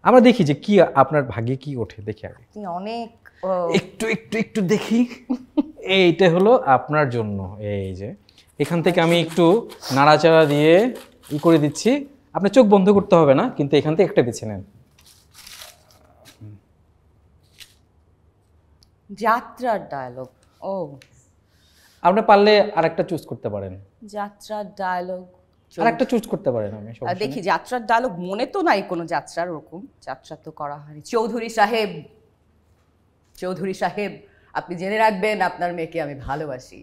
আমরা দেখি যে কি আপনার ভাগ্যে কি ওঠে, দেখি আগে অনেক একটু দেখি। এইটা হলো আপনার জন্য, এই যে এখান থেকে আমি একটু নাড়াচাড়া দিয়ে করে দিচ্ছি। আপনি চোখ বন্ধ করতে হবে না, কিন্তু এখান থেকে একটা বেছে নেন। যাত্রার ডায়লগ। ও, আপনি পারলে আরেকটা চুজ করতে পারেন। যাত্রার ডায়লগ আরেকটা চুজ করতে পারেন। আমি দেখি, যাত্রার ডায়লগ মনে তো নাই কোনো যাত্রার, ওরকম যাত্রা তো করা হয়নি। চৌধুরী সাহেব, আপনি জেনে রাখবেন আপনার মেয়েকে আমি ভালোবাসি,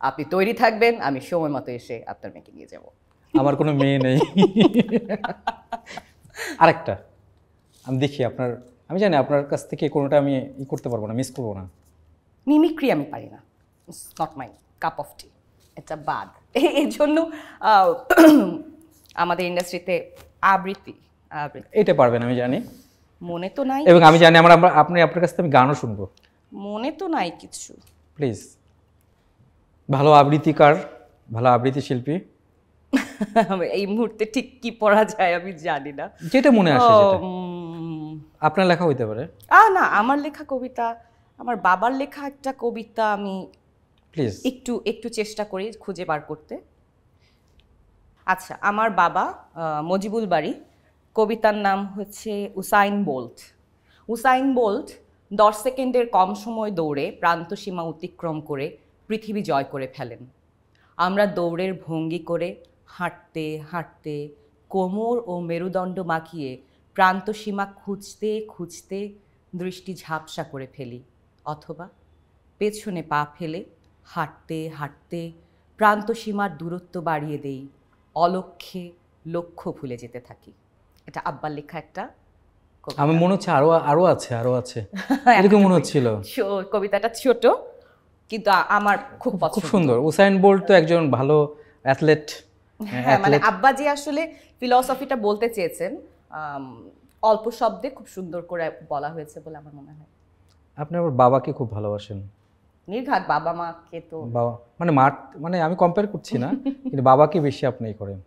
আপনি তৈরি থাকবেন, আমি সময় মতো এসে আপনার মেয়েকে নিয়ে যাব। আমার কোনো মেয়ে নেই। আরেকটা আমি দেখি আপনার, আমি জানি আপনার কাছ থেকে কোনোটা আমি করতে পারবো না, মিস করবো না। মিমিক্রি আমি পারি না, it's not my cup of tea, এটা বাদ। এর জন্য আমাদের ইন্ডাস্ট্রিতে আবৃত্তি এটা পারবেন আমি জানি, মনে তো নাই, এবং আমি জানি আপনি আপনার কাছ থেকে আমি গানও শুনবো। মনে তো নাই কিছু। প্লিজ, ভালো আবৃত্তিকার, ভালো আবৃত্তি শিল্পী। এই মুহূর্তে ঠিক কি পড়া যায় আমি জানি না, যেটা মনে আসে, যেটা আপনার লেখা হইতে পারে। না, আমার লেখা কবিতা, আমার বাবার লেখা একটা কবিতা, আমি প্লিজ একটু চেষ্টা করি খুঁজে বার করতে। আচ্ছা, আমার বাবা মজিবুল বাড়ি, কবিতার নাম হচ্ছে উসাইন বোল্ট 10 সেকেন্ডের কম সময় দৌড়ে প্রান্তসীমা অতিক্রম করে পৃথিবী জয় করে ফেলেন। আমরা দৌড়ের ভঙ্গি করে হাঁটতে হাঁটতে কোমর ও মেরুদণ্ড মাখিয়ে প্রান্তসীমা খুঁজতে খুঁজতে দৃষ্টি ঝাপসা করে ফেলি, অথবা পেছনে পা ফেলে হাঁটতে হাঁটতে প্রান্তসীমার দূরত্ব বাড়িয়ে দেই, অলক্ষ্যে লক্ষ্য ভুলে যেতে থাকি। এটা আব্বার লেখা একটা কবিতা। আমার মনে হচ্ছে আরো আছে এরকম মনে হচ্ছিল। কবিতাটা ছোট, কিন্তু আমার খুব সুন্দর। উসাইন বোল্ট তো একজন ভালো অ্যাথলেট। হ্যাঁ, মানে আব্বা যে আসলে ফিলসফিটা বলতে চেয়েছেন অল্প শব্দে খুব সুন্দর করে বলা হয়েছে বলে আমার মনে হয়। আপনি আমার বাবাকে খুব ভালোবাসেন। নির্ঘাত বাবা মাকে তো, বাবা মানে আমি কম্পেয়ার করছি না, কিন্তু বাবাকে বেশি আপনি করেন।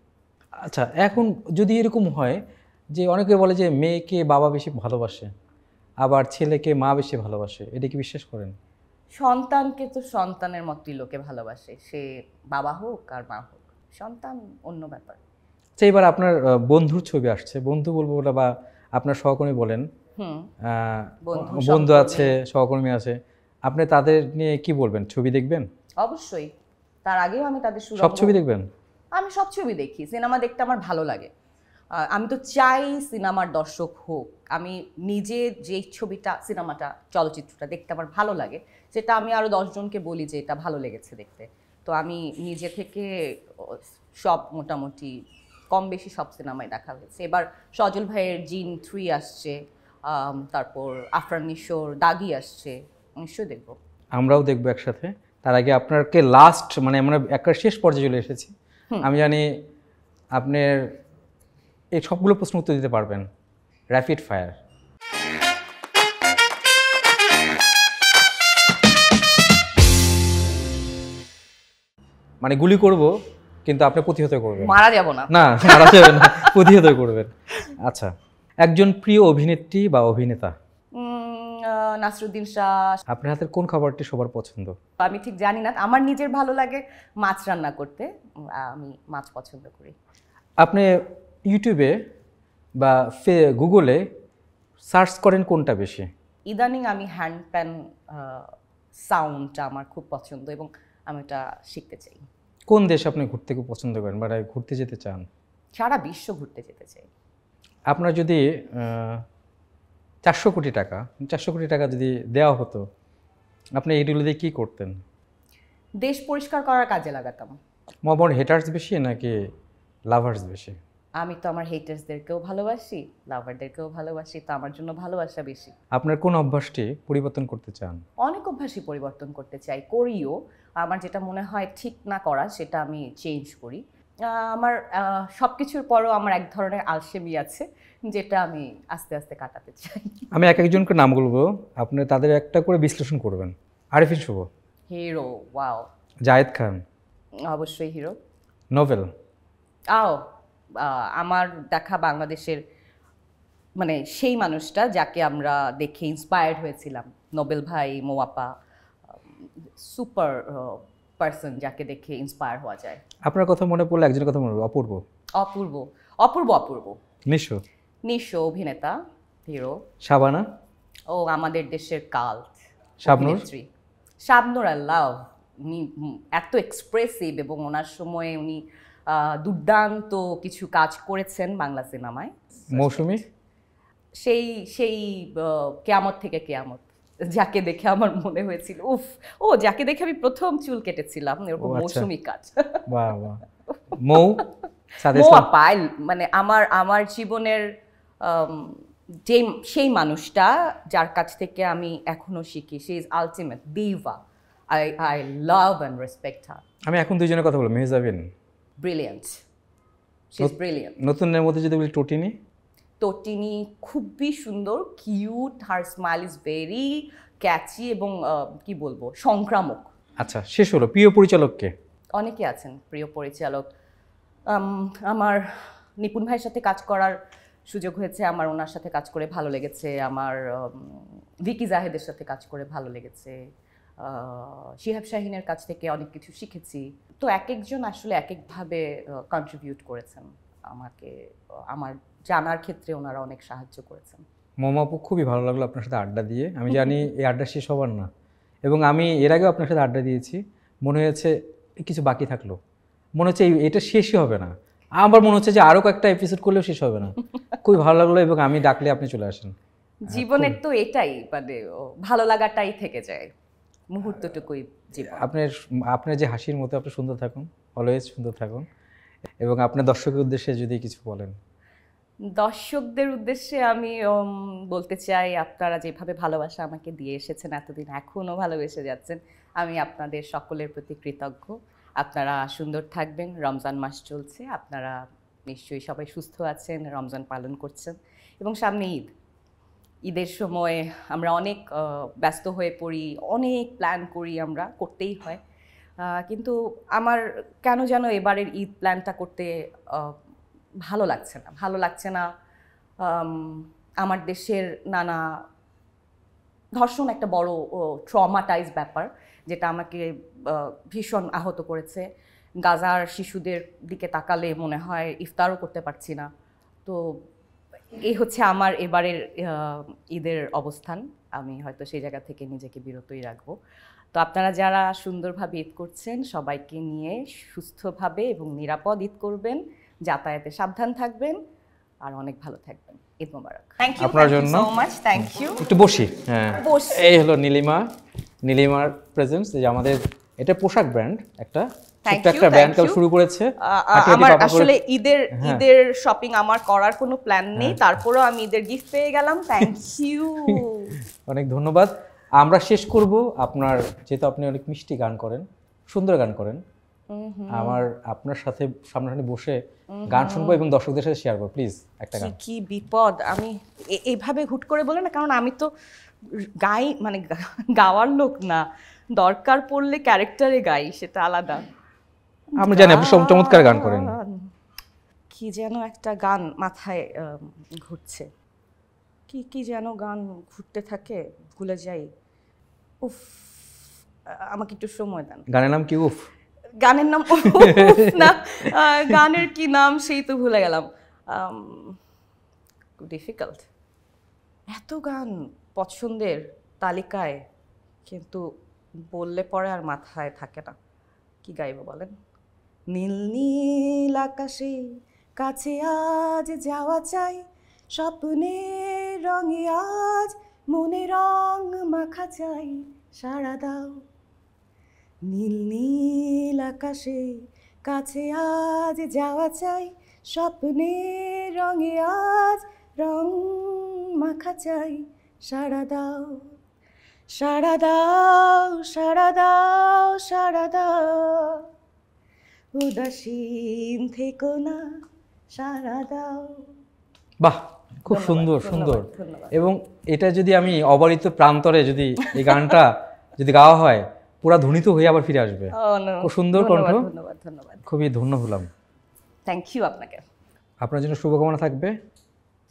আচ্ছা, এখন যদি এরকম হয় যে অনেকে বলে যে মেয়েকে বাবা বেশি ভালোবাসে, আবার ছেলেকে মা বেশি ভালোবাসে, এটা কি বিশ্বাস করেন? সন্তানকে তো সন্তানের মতোই লোকে ভালোবাসে, সে বাবা হোক আর মা হোক, সন্তান অন্য ব্যাপার। আচ্ছা, এবার আপনার বন্ধুর ছবি আসছে, বন্ধু বলবো ওটা, বা আপনার সহকর্মী বলেন, বন্ধু আছে, সহকর্মী আছে, আপনি তাদের নিয়ে কি বলবেন? ছবি দেখবেন? অবশ্যই, তার আগেও আমি তাদের সব ছবি দেখবেন? আমি সব ছবি দেখি, সিনেমা দেখতে আমার ভালো লাগে। আমি তো চাই সিনেমার দর্শক হোক। আমি নিজে যে ছবিটা, সিনেমাটা, চলচ্চিত্রটা দেখতে আমার ভালো লাগে, সেটা আমি আরও 10 জনকে বলি যে এটা ভালো লেগেছে দেখতে। তো আমি নিজে থেকে সব মোটামুটি কম বেশি সব সিনেমায় দেখা হয়েছে। এবার সজল ভাইয়ের জিন 3 আসছে, তারপর আফরান নিশোর দাগি আসছে, নিশ্চয়ই দেখবো। আমরাও দেখবো একসাথে। তার আগে আপনাকে লাস্ট, মানে আমরা একটা শেষ পর্যায়ে চলে এসেছি। আমি জানি আপনার এই সবগুলো প্রশ্ন উত্তর দিতে পারবেন, র্যাপিড ফায়ার। মানে গুলি করব, কিন্তু আপনি প্রতিহত করবেন। মারা যাব না। না, মারা যাবে না, প্রতিহত করবেন। আচ্ছা, একজন প্রিয় অভিনেত্রী বা অভিনেতা? নাসরুদ্দিন শাহ। আপনার হাতের কোন খাবারটি সবার পছন্দ? আমি ঠিক জানি না, আমার নিজের ভালো লাগে মাছ রান্না করতে, আমি মাছ পছন্দ করি। আপনি ইউটিউবে বা গুগলে সার্চ করেন কোনটা বেশি? ইদানিং আমি হ্যান্ড প্যান সাউন্ডটা আমার খুব পছন্দ এবং আমি এটা শিখতে চাই। কোন দেশ আপনি ঘুরতে খুব পছন্দ করেন বা ঘুরতে যেতে চান? সারা বিশ্ব ঘুরতে যেতে চাই। আপনার যদি 400 কোটি টাকা যদি দেওয়া হতো, আপনি এইগুলো দিয়ে কী করতেন? দেশ পরিষ্কার করার কাজে লাগাতাম। মোহাম্মদ হেটার্স বেশি নাকি লাভার্স বেশি? আমি তো আমার হেটার্সদেরকেও ভালোবাসি, লাভারদেরকেও ভালোবাসি, তো আমার জন্য ভালোবাসা বেশি। আপনার কোন অভ্যাসটি পরিবর্তন করতে চান? অনেক অভ্যাসই পরিবর্তন করতে চাই, করিও। আমার যেটা মনে হয় ঠিক না করা, সেটা আমি চেঞ্জ করি। আমার সব কিছুর পরও আমার এক ধরনের আলসেমি আছে, যেটা আমি আস্তে আস্তে কাটাতে চাই। আমি এক একজনকে নাম বলবো, আপনি তাদের একটা করে বিশ্লেষণ করবেন। আরিফিন শুভ। Hero, wow. জায়েদ খান। অবশ্যই হিরো। নোবেল। আমার দেখা বাংলাদেশের মানে সেই মানুষটা যাকে আমরা দেখে ইন্সপায়ার্ড হয়েছিলাম, নোবেল ভাই, মোয়াপা, সুপার পারসন যাকে দেখে ইন্সপায়ার হওয়া যায়। আপনার কথা মনে পড়লে একজনের কথা মনে পড়বে, অপূর্ব। অপূর্ব, অপূর্ব, অপূর্ব। নিশো। নিশো অভিনেতা, হিরো। শাবানা। ও আমাদের দেশের cult Shabnur. Shabnur I love. উনি এত এক্সপ্রেসিভ এবং ওনার সময়ে উনি দুর্দান্ত কিছু কাজ করেছেন বাংলা সিনেমায়। মৌসুমী। সেই সেই কেয়ামত থেকে কেয়ামত, যাকে দেখে আমার মনে হয়েছিল উফ, ও যাকে দেখে আমি প্রথম চুল কেটেছিলাম, এরকম মৌসুমী কাজ। বাহ বাহ। মৌ। মানে আমার জীবনের যে সেই মানুষটা যার কাছ থেকে আমি এখনো শিখি, she is ultimate Diva. I love and respect her. আমি এখন দুইজনের কথা বলবো। Mehazabien. Brilliant, she is brilliant. নতুনের মধ্যে যদি বলি টোটিনি। টোটিনি খুবই সুন্দর, cute, her smile is very catchy এবং কি বলবো, সংক্রামক। আচ্ছা, শেষ হলো, প্রিয় পরিচালককে? অনেকে আছেন প্রিয় পরিচালক। আমার নিপুণ ভাইয়ের সাথে কাজ করার সুযোগ হয়েছে, আমার ওনার সাথে কাজ করে ভালো লেগেছে। আমার ভিকি জাহেদের সাথে কাজ করে ভালো লেগেছে। শিহাব শাহিনের কাছ থেকে অনেক কিছু শিখেছি। তো এক একজন আসলে এক একভাবে কন্ট্রিবিউট করেছেন আমাকে, আমার জানার ক্ষেত্রে ওনারা অনেক সাহায্য করেছেন। মোমাপু, খুবই ভালো লাগলো আপনার সাথে আড্ডা দিয়ে। আমি জানি এই আড্ডা শেষ হবার না, এবং আমি এর আগেও আপনার সাথে আড্ডা দিয়েছি, মনে হয়েছে কিছু বাকি থাকলো, মনে হচ্ছে এটা শেষই হবে না। আমার মনে হচ্ছে যে আরও কয়েকটা এপিসোড করলেও শেষ হবে না। খুবই ভালো লাগলো, এবং আমি ডাকলে আপনি চলে আসেন। জীবনের তো এটাই, মানে ভালো লাগাটাই থেকে যায়, মুহূর্তটুকুই জীবন। আপনার যে হাসির মতো, আপনি সুন্দর থাকুন, অলওয়েজ সুন্দর থাকুন, এবং আপনার দর্শকের উদ্দেশ্যে যদি কিছু বলেন। দর্শকদের উদ্দেশ্যে আমি বলতে চাই, আপনারা যেভাবে ভালোবাসা আমাকে দিয়ে এসেছেন এতদিন, এখনও ভালোবেসে যাচ্ছেন, আমি আপনাদের সকলের প্রতি কৃতজ্ঞ। আপনারা সুন্দর থাকবেন, রমজান মাস চলছে, আপনারা নিশ্চয়ই সবাই সুস্থ আছেন, রমজান পালন করছেন, এবং সামনে ঈদের সময় আমরা অনেক ব্যস্ত হয়ে পড়ি, অনেক প্ল্যান করি, আমরা করতেই হয়, কিন্তু আমার কেন যেন এবারের ঈদ প্ল্যানটা করতে ভালো লাগছে না। আমার দেশের নানা ধর্ষণ একটা বড় ট্রমাটাইজ ব্যাপার, যেটা আমাকে ভীষণ আহত করেছে। গাজার শিশুদের দিকে তাকালে মনে হয় ইফতারও করতে পারছি না। তো এই হচ্ছে আমার এবারের ঈদের অবস্থান। আমি হয়তো সেই জায়গা থেকে নিজেকে বিরতই রাখবো। তো আপনারা যারা সুন্দরভাবে ঈদ করছেন, সবাইকে নিয়ে সুস্থভাবে এবং নিরাপদ ঈদ করবেন, যাতায়াতে সাবধান থাকবেন, আর অনেক ভালো থাকবেন। ঈদ মোবারক। থ্যাংক ইউ আপনার জন্য সো মাচ। Thank you. একটু বসি। হ্যাঁ, এই হলো নীলিমার প্রেজেন্স। যে আমাদের এটা পোশাক ব্র্যান্ড, একটা একটা ব্র্যান্ড শুরু করেছে। আমার আসলে ঈদের শপিং আমার করার কোনো প্ল্যান নেই, তারপরেও আমি ঈদের গিফট পেয়ে গেলাম। Thank you. অনেক ধন্যবাদ। আমরা শেষ করব আপনার, যেহেতু আপনি অনেক মিষ্টি গান করেন, সুন্দর গান করেন, আপনার সাথে সামনাসামনি বসে গান শুনবো এবং দর্শকদের সাথে শেয়ার করবো। প্লিজ একটা গান। কি বিপদ, আমি এইভাবে হুট করে বলে না, কারণ আমি তো মানে গাওয়ার লোক না, দরকার পড়লে ক্যারেক্টারে গাই, সেটা আলাদা। আমরা জানি আপনি চমৎকার গান করেন। কি যেন একটা গান মাথায় ঘুরছে, কি যেন গান ঘুরতে থাকে, ভুলে যাই। উফ, আমাকে একটু সময় দেন। গানের নাম কি? উফ? গানের নাম না, গানের কি নাম সেই তো ভুলে গেলাম। ডিফিকাল্ট, এত গান পছন্দের তালিকায়, কিন্তু বললে পরে আর মাথায় থাকে না। কি গাইব বলেন? নীল নীল আকাশে কাছে আজ যাওয়া চাই, স্বপ্নের রঙে আজ মনে রং মাখা চাই, সাড়া দাও। নীল নীল আকাশে কাছে আজ যাওয়া চাই, স্বপ্নের রঙে আজ রং মাখা চাই, সাড়া দাও। সাড়া দাও, সাড়া দাও, সাড়া দাও, উদাসীন থেকো না, সাড়া দাও। বাহ, খুব সুন্দর সুন্দর। এবং এটা যদি আমি অবারিত প্রান্তরে যদি এই গানটা যদি গাওয়া হয়, পুরা ধ্বনিত হয়ে আবার ফিরে আসবে। খুব সুন্দর কণ্ঠ। ধন্যবাদ। খুবই ধন্য হলাম। থ্যাংক ইউ আপনাকে। আপনার জন্য শুভকামনা থাকবে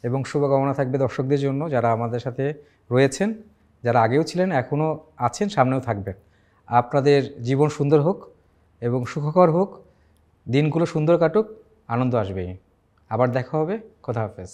এবং শুভকামনা থাকবে দর্শকদের জন্য, যারা আমাদের সাথে রয়েছেন, যারা আগেও ছিলেন, এখনও আছেন, সামনেও থাকবেন। আপনাদের জীবন সুন্দর হোক এবং সুখকর হোক, দিনগুলো সুন্দর কাটুক, আনন্দ আসবেই। আবার দেখা হবে। খোদা হাফেজ।